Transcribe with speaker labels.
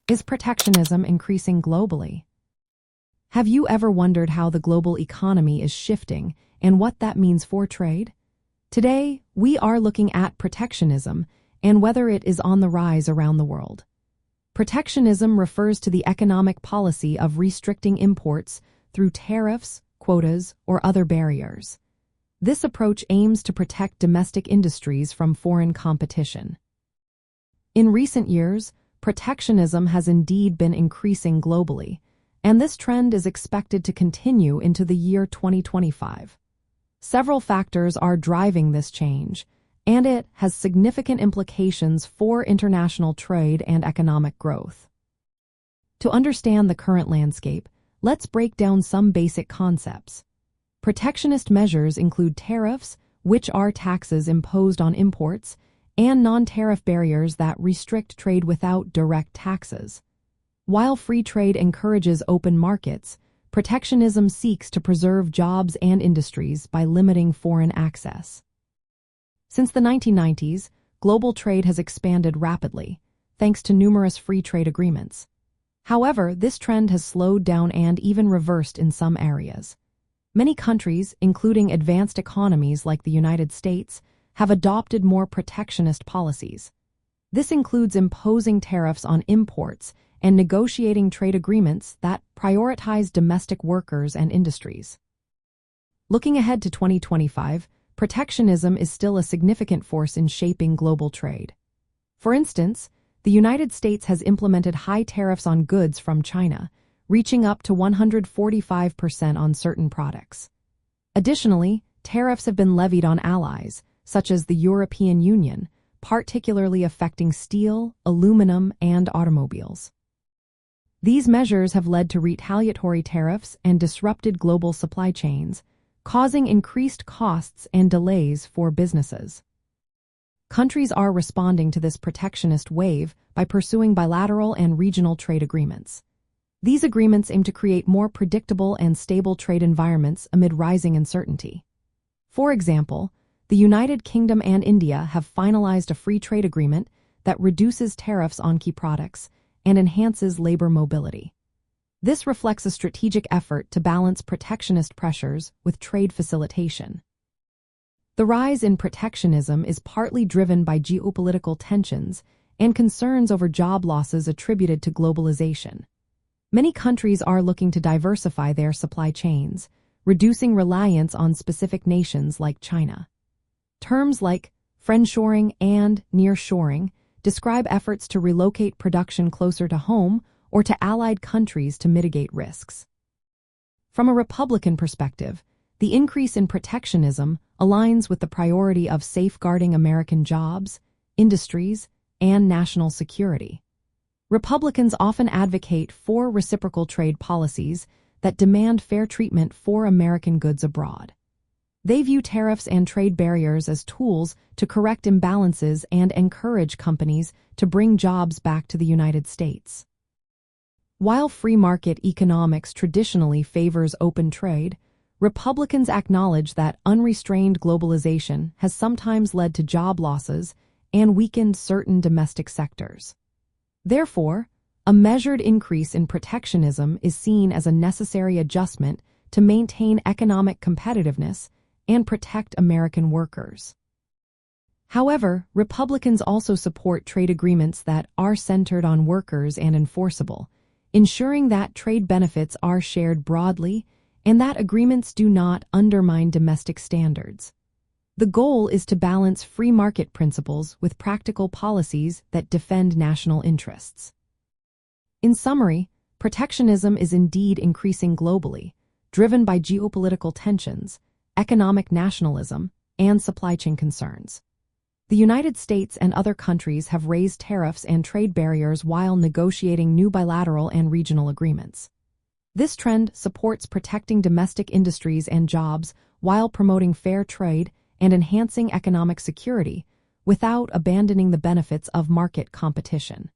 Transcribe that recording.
Speaker 1: Is protectionism increasing globally? Have you ever wondered how the global economy is shifting and what that means for trade? Today, we are looking at protectionism and whether it is on the rise around the world. Protectionism refers to the economic policy of restricting imports through tariffs, quotas, or other barriers. This approach aims to protect domestic industries from foreign competition. In recent years, protectionism has indeed been increasing globally, and this trend is expected to continue into the year 2025. Several factors are driving this change, and it has significant implications for international trade and economic growth. To understand the current landscape, let's break down some basic concepts. Protectionist measures include tariffs, which are taxes imposed on imports, and non-tariff barriers that restrict trade without direct taxes. While free trade encourages open markets, protectionism seeks to preserve jobs and industries by limiting foreign access. Since the 1990s, global trade has expanded rapidly, thanks to numerous free trade agreements. However, this trend has slowed down and even reversed in some areas. Many countries, including advanced economies like the United States, have adopted more protectionist policies. This includes imposing tariffs on imports and negotiating trade agreements that prioritize domestic workers and industries. Looking ahead to 2025, protectionism is still a significant force in shaping global trade. For instance, the United States has implemented high tariffs on goods from China, reaching up to 145% on certain products. Additionally, tariffs have been levied on allies, such as the European Union, particularly affecting steel, aluminum, and automobiles. These measures have led to retaliatory tariffs and disrupted global supply chains, causing increased costs and delays for businesses. Countries are responding to this protectionist wave by pursuing bilateral and regional trade agreements. These agreements aim to create more predictable and stable trade environments amid rising uncertainty. For example, the United Kingdom and India have finalized a free trade agreement that reduces tariffs on key products and enhances labor mobility. This reflects a strategic effort to balance protectionist pressures with trade facilitation. The rise in protectionism is partly driven by geopolitical tensions and concerns over job losses attributed to globalization. Many countries are looking to diversify their supply chains, reducing reliance on specific nations like China. Terms like friendshoring and nearshoring describe efforts to relocate production closer to home or to allied countries to mitigate risks. From a Republican perspective, the increase in protectionism aligns with the priority of safeguarding American jobs, industries, and national security. Republicans often advocate for reciprocal trade policies that demand fair treatment for American goods abroad. They view tariffs and trade barriers as tools to correct imbalances and encourage companies to bring jobs back to the United States. While free market economics traditionally favors open trade, Republicans acknowledge that unrestrained globalization has sometimes led to job losses and weakened certain domestic sectors. Therefore, a measured increase in protectionism is seen as a necessary adjustment to maintain economic competitiveness and protect American workers. However, Republicans also support trade agreements that are centered on workers and enforceable, ensuring that trade benefits are shared broadly and that agreements do not undermine domestic standards. The goal is to balance free market principles with practical policies that defend national interests. In summary, protectionism is indeed increasing globally, driven by geopolitical tensions, economic nationalism, and supply chain concerns. The United States and other countries have raised tariffs and trade barriers while negotiating new bilateral and regional agreements. This trend supports protecting domestic industries and jobs while promoting fair trade and enhancing economic security without abandoning the benefits of market competition.